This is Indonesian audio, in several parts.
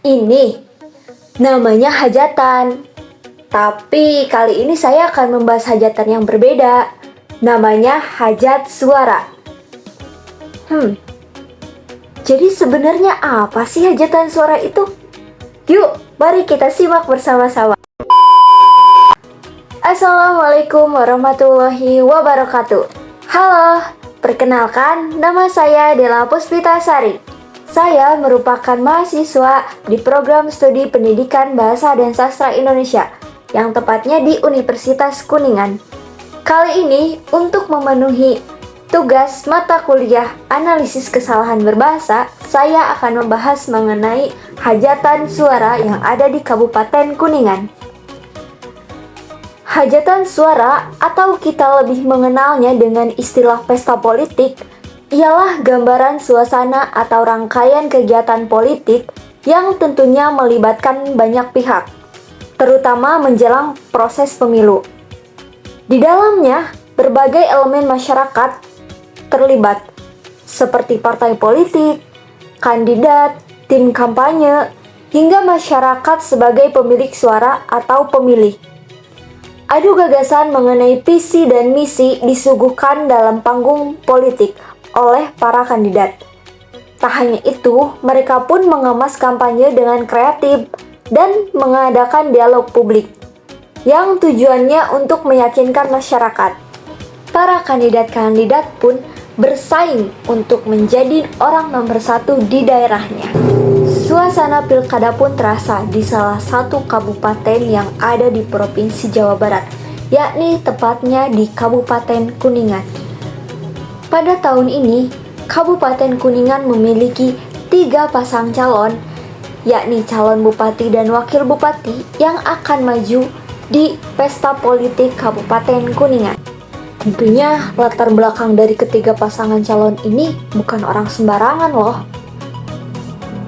Ini namanya hajatan. Tapi kali ini saya akan membahas hajatan yang berbeda. Namanya hajat suara. Jadi sebenarnya apa sih hajatan suara itu? Yuk, mari kita simak bersama-sama. Assalamualaikum warahmatullahi wabarakatuh. Halo, perkenalkan nama saya Della Puspitasari. Saya merupakan mahasiswa di program studi pendidikan Bahasa dan Sastra Indonesia, yang tepatnya di Universitas Kuningan. Kali ini, untuk memenuhi tugas mata kuliah analisis kesalahan berbahasa, saya akan membahas mengenai hajatan suara yang ada di Kabupaten Kuningan. Hajatan suara, atau kita lebih mengenalnya dengan istilah pesta politik, ialah gambaran suasana atau rangkaian kegiatan politik yang tentunya melibatkan banyak pihak, terutama menjelang proses pemilu. Di dalamnya, berbagai elemen masyarakat terlibat, seperti partai politik, kandidat, tim kampanye, hingga masyarakat sebagai pemilik suara atau pemilih. Adu gagasan mengenai visi dan misi disuguhkan dalam panggung politik oleh para kandidat. Tak hanya itu, mereka pun mengemas kampanye dengan kreatif dan mengadakan dialog publik yang tujuannya untuk meyakinkan masyarakat. Para kandidat-kandidat pun bersaing untuk menjadi orang nomor satu di daerahnya. Suasana pilkada pun terasa di salah satu kabupaten yang ada di Provinsi Jawa Barat, yakni tepatnya di Kabupaten Kuningan. Pada tahun ini, Kabupaten Kuningan memiliki 3 pasang calon, yakni calon bupati dan wakil bupati yang akan maju di pesta politik Kabupaten Kuningan. Tentunya latar belakang dari ketiga pasangan calon ini bukan orang sembarangan loh.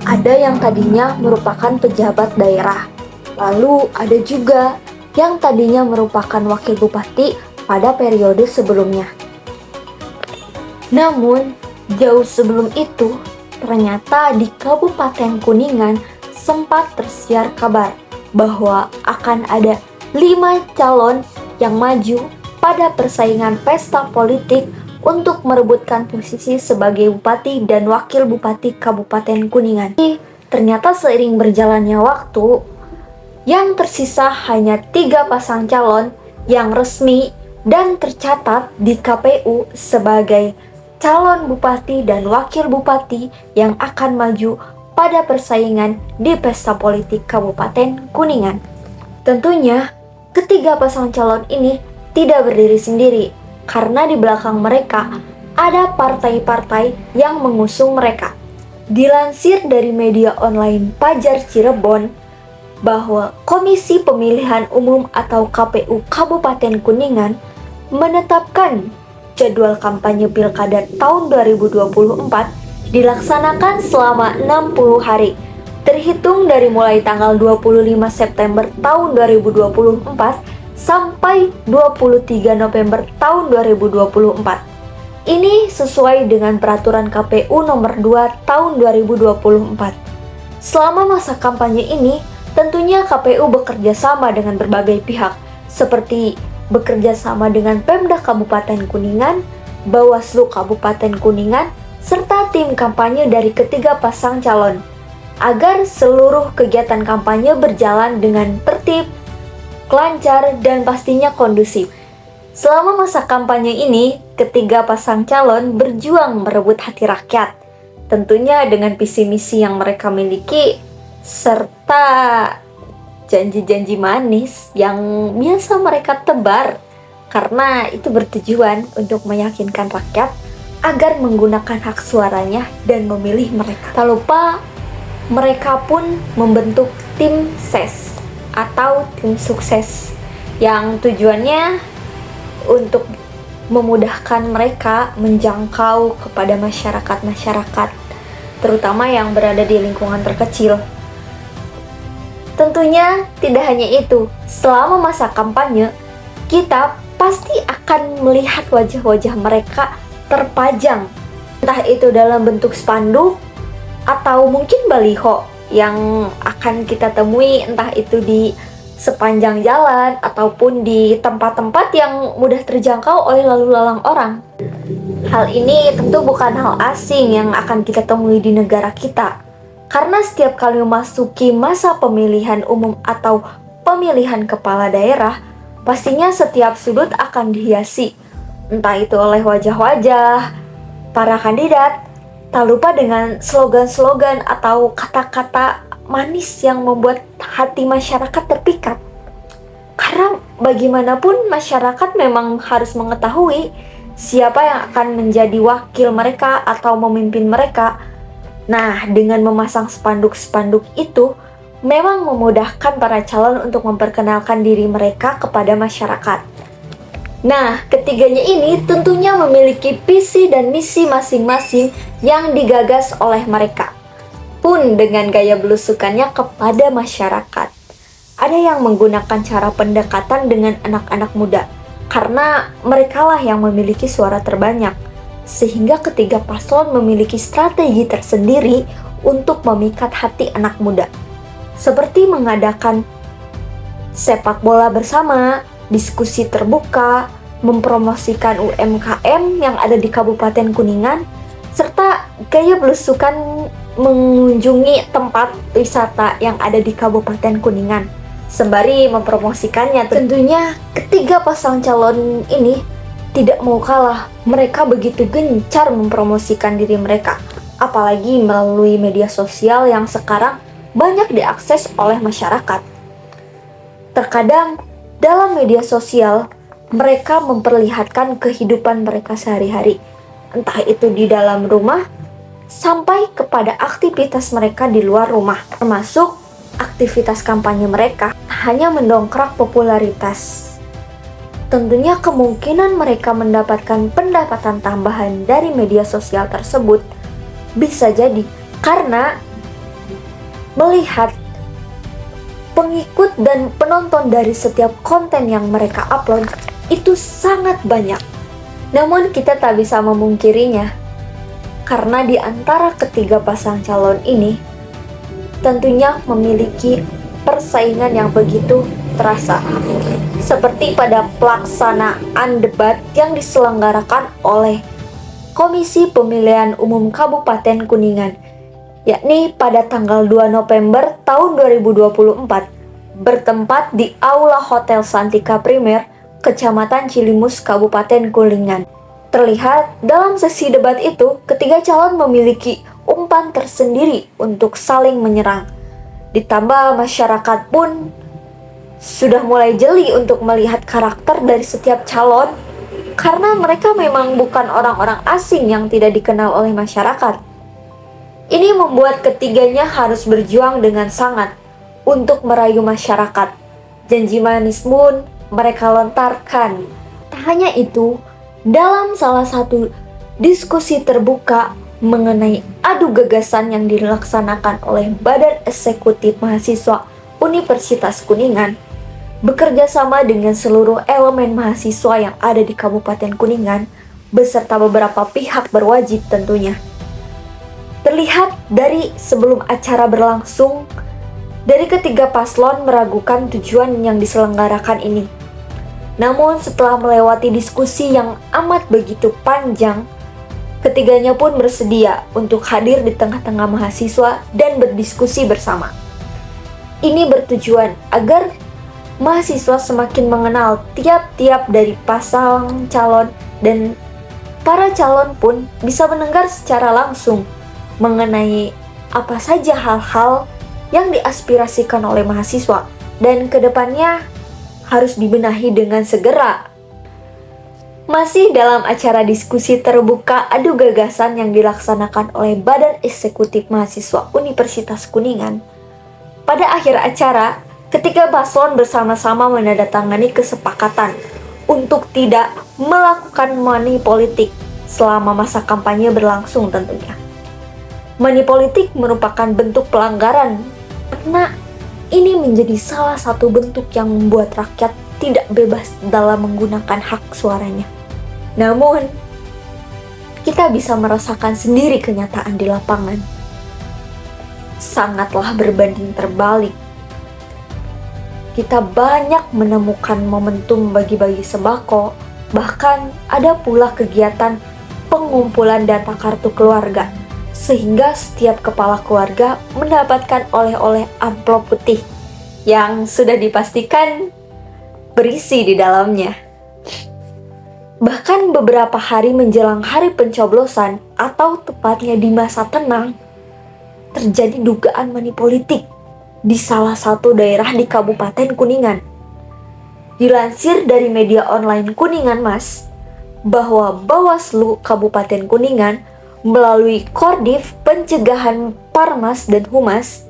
Ada yang tadinya merupakan pejabat daerah, lalu ada juga yang tadinya merupakan wakil bupati pada periode sebelumnya. Namun, jauh sebelum itu, ternyata di Kabupaten Kuningan sempat tersiar kabar bahwa akan ada 5 calon yang maju pada persaingan pesta politik untuk merebutkan posisi sebagai bupati dan wakil bupati Kabupaten Kuningan. Ternyata seiring berjalannya waktu, yang tersisa hanya 3 pasang calon yang resmi dan tercatat di KPU sebagai calon bupati dan wakil bupati yang akan maju pada persaingan di pesta politik Kabupaten Kuningan. Tentunya, ketiga pasang calon ini tidak berdiri sendiri, karena di belakang mereka ada partai-partai yang mengusung mereka. Dilansir dari media online Pajar Cirebon, bahwa Komisi Pemilihan Umum atau KPU Kabupaten Kuningan menetapkan jadwal kampanye pilkada tahun 2024 dilaksanakan selama 60 hari, terhitung dari mulai tanggal 25 September tahun 2024 sampai 23 November tahun 2024. Ini sesuai dengan peraturan KPU nomor 2 tahun 2024. Selama masa kampanye ini, tentunya KPU bekerja sama dengan berbagai pihak, seperti bekerja sama dengan Pemda Kabupaten Kuningan, Bawaslu Kabupaten Kuningan, serta tim kampanye dari ketiga pasang calon, agar seluruh kegiatan kampanye berjalan dengan tertib, lancar, dan pastinya kondusif. Selama masa kampanye ini, ketiga pasang calon berjuang merebut hati rakyat, tentunya dengan visi misi yang mereka miliki, serta janji-janji manis yang biasa mereka tebar, karena itu bertujuan untuk meyakinkan rakyat agar menggunakan hak suaranya dan memilih mereka. Tak lupa, mereka pun membentuk tim SES atau tim sukses yang tujuannya untuk memudahkan mereka menjangkau kepada masyarakat-masyarakat, terutama yang berada di lingkungan terkecil. Tentunya tidak hanya itu, selama masa kampanye, kita pasti akan melihat wajah-wajah mereka terpajang, entah itu dalam bentuk spanduk atau mungkin baliho yang akan kita temui, entah itu di sepanjang jalan ataupun di tempat-tempat yang mudah terjangkau oleh lalu lalang orang. Hal ini tentu bukan hal asing yang akan kita temui di negara kita, karena setiap kali memasuki masa pemilihan umum atau pemilihan kepala daerah, pastinya setiap sudut akan dihiasi, entah itu oleh wajah-wajah para kandidat, tak lupa dengan slogan-slogan atau kata-kata manis yang membuat hati masyarakat terpikat. Karena bagaimanapun masyarakat memang harus mengetahui siapa yang akan menjadi wakil mereka atau memimpin mereka. Nah, dengan memasang spanduk-spanduk itu memang memudahkan para calon untuk memperkenalkan diri mereka kepada masyarakat. Nah, ketiganya ini tentunya memiliki visi dan misi masing-masing yang digagas oleh mereka, pun dengan gaya belusukannya kepada masyarakat. Ada yang menggunakan cara pendekatan dengan anak-anak muda, karena merekalah yang memiliki suara terbanyak, sehingga ketiga paslon memiliki strategi tersendiri untuk memikat hati anak muda, seperti mengadakan sepak bola bersama, diskusi terbuka, mempromosikan UMKM yang ada di Kabupaten Kuningan, serta gaya belusukan mengunjungi tempat wisata yang ada di Kabupaten Kuningan, sembari mempromosikannya. Tentunya ketiga pasang calon ini tidak mau kalah, mereka begitu gencar mempromosikan diri mereka, apalagi melalui media sosial yang sekarang banyak diakses oleh masyarakat. Terkadang dalam media sosial, mereka memperlihatkan kehidupan mereka sehari-hari, entah itu di dalam rumah, sampai kepada aktivitas mereka di luar rumah, termasuk aktivitas kampanye mereka, hanya mendongkrak popularitas. Tentunya kemungkinan mereka mendapatkan pendapatan tambahan dari media sosial tersebut bisa jadi karena melihat pengikut dan penonton dari setiap konten yang mereka upload itu sangat banyak. Namun kita tak bisa memungkirinya, karena di antara ketiga pasang calon ini tentunya memiliki persaingan yang begitu terasa. Seperti pada pelaksanaan debat yang diselenggarakan oleh Komisi Pemilihan Umum Kabupaten Kuningan, yakni pada tanggal 2 November tahun 2024, bertempat di Aula Hotel Santika Primer, Kecamatan Cilimus, Kabupaten Kuningan. Terlihat dalam sesi debat itu, ketiga calon memiliki umpan tersendiri untuk saling menyerang. Ditambah masyarakat pun sudah mulai jeli untuk melihat karakter dari setiap calon, karena mereka memang bukan orang-orang asing yang tidak dikenal oleh masyarakat. Ini membuat ketiganya harus berjuang dengan sangat untuk merayu masyarakat. Janji manis pun mereka lontarkan. Tak hanya itu, dalam salah satu diskusi terbuka mengenai adu gagasan yang dilaksanakan oleh Badan Eksekutif Mahasiswa Universitas Kuningan, bekerja sama dengan seluruh elemen mahasiswa yang ada di Kabupaten Kuningan, beserta beberapa pihak berwajib tentunya. Terlihat dari sebelum acara berlangsung, dari ketiga paslon meragukan tujuan yang diselenggarakan ini. Namun setelah melewati diskusi yang amat begitu panjang, ketiganya pun bersedia untuk hadir di tengah-tengah mahasiswa dan berdiskusi bersama. Ini bertujuan agar mahasiswa semakin mengenal tiap-tiap dari pasang calon, dan para calon pun bisa mendengar secara langsung mengenai apa saja hal-hal yang diaspirasikan oleh mahasiswa dan kedepannya harus dibenahi dengan segera. Masih dalam acara diskusi terbuka adu gagasan yang dilaksanakan oleh Badan Eksekutif Mahasiswa Universitas Kuningan, pada akhir acara, ketiga paslon bersama-sama menandatangani kesepakatan untuk tidak melakukan money politik selama masa kampanye berlangsung tentunya. Money politik merupakan bentuk pelanggaran karena ini menjadi salah satu bentuk yang membuat rakyat tidak bebas dalam menggunakan hak suaranya. Namun, kita bisa merasakan sendiri kenyataan di lapangan. sangatlah berbanding terbalik. Kita banyak menemukan momentum bagi-bagi sembako, bahkan ada pula kegiatan pengumpulan data kartu keluarga, sehingga setiap kepala keluarga mendapatkan oleh-oleh amplop putih yang sudah dipastikan berisi di dalamnya. Bahkan beberapa hari menjelang hari pencoblosan atau tepatnya di masa tenang, terjadi dugaan money politik di salah satu daerah di Kabupaten Kuningan. Dilansir dari media online Kuningan Mas, bahwa Bawaslu Kabupaten Kuningan melalui Kordif Pencegahan Parmas dan Humas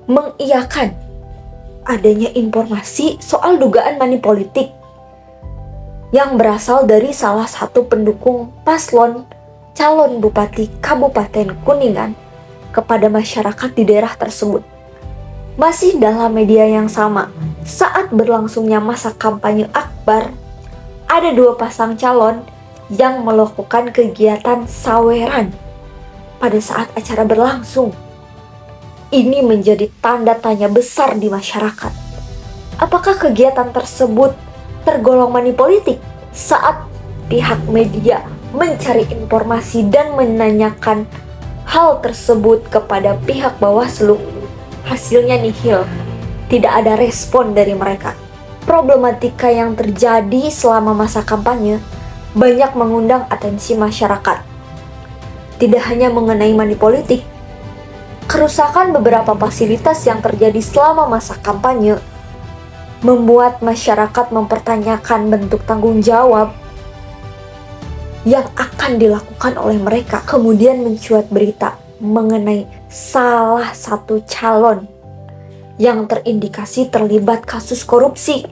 mengiyakan adanya informasi soal dugaan money politik yang berasal dari salah satu pendukung paslon calon Bupati Kabupaten Kuningan kepada masyarakat di daerah tersebut. Masih dalam media yang sama, saat berlangsungnya masa kampanye akbar, ada 2 pasang calon yang melakukan kegiatan saweran pada saat acara berlangsung. Ini menjadi tanda tanya besar di masyarakat. Apakah kegiatan tersebut tergolong money politik? Saat pihak media mencari informasi dan menanyakan hal tersebut kepada pihak Bawaslu, hasilnya nihil. Tidak ada respon dari mereka. Problematika yang terjadi selama masa kampanye banyak mengundang atensi masyarakat. Tidak hanya mengenai money politik, kerusakan beberapa fasilitas yang terjadi selama masa kampanye membuat masyarakat mempertanyakan bentuk tanggung jawab yang akan dilakukan oleh mereka. Kemudian mencuat berita mengenai salah satu calon yang terindikasi terlibat kasus korupsi,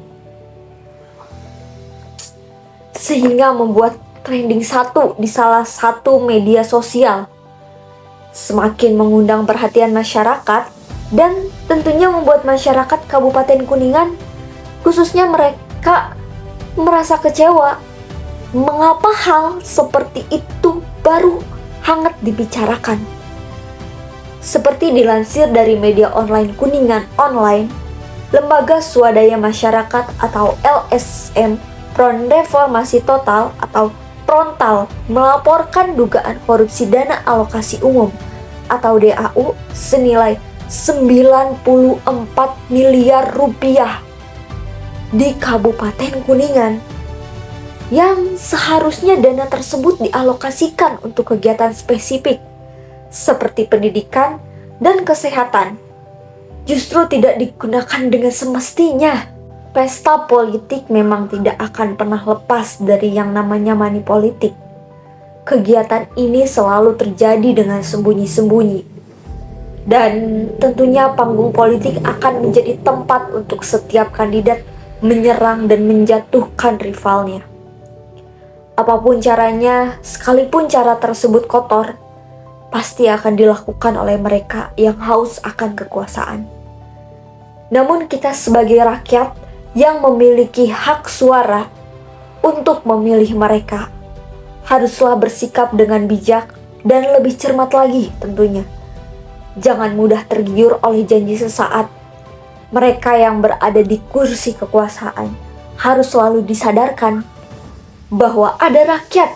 sehingga membuat trending 1 di salah satu media sosial, semakin mengundang perhatian masyarakat dan tentunya membuat masyarakat Kabupaten Kuningan, khususnya mereka, merasa kecewa. Mengapa hal seperti itu baru hangat dibicarakan? Seperti dilansir dari media online Kuningan Online, Lembaga Swadaya Masyarakat atau LSM Front Reformasi Total atau Frontal melaporkan dugaan korupsi dana alokasi umum atau DAU senilai 94 miliar rupiah di Kabupaten Kuningan, yang seharusnya dana tersebut dialokasikan untuk kegiatan spesifik seperti pendidikan dan kesehatan, justru tidak digunakan dengan semestinya. Pesta politik memang tidak akan pernah lepas dari yang namanya money politik. Kegiatan ini selalu terjadi dengan sembunyi-sembunyi, dan tentunya panggung politik akan menjadi tempat untuk setiap kandidat menyerang dan menjatuhkan rivalnya. Apapun caranya, sekalipun cara tersebut kotor, pasti akan dilakukan oleh mereka yang haus akan kekuasaan. Namun kita sebagai rakyat yang memiliki hak suara untuk memilih mereka, haruslah bersikap dengan bijak dan lebih cermat lagi tentunya. Jangan mudah tergiur oleh janji sesaat. Mereka yang berada di kursi kekuasaan harus selalu disadarkan bahwa ada rakyat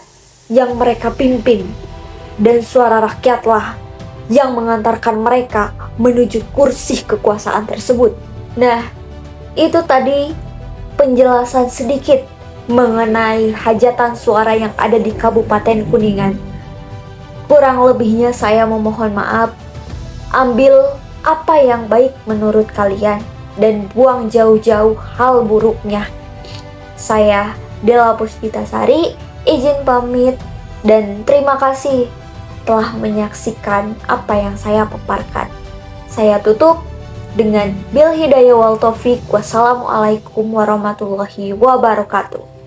yang mereka pimpin, dan suara rakyatlah yang mengantarkan mereka menuju kursi kekuasaan tersebut. Nah, itu tadi penjelasan sedikit mengenai hajatan suara yang ada di Kabupaten Kuningan. Kurang lebihnya saya memohon maaf. Ambil apa yang baik menurut kalian dan buang jauh-jauh hal buruknya. Saya Della Puspitasari izin pamit dan terima kasih telah menyaksikan apa yang saya paparkan. Saya tutup dengan bil hidayah wal taufik. Wassalamualaikum warahmatullahi wabarakatuh.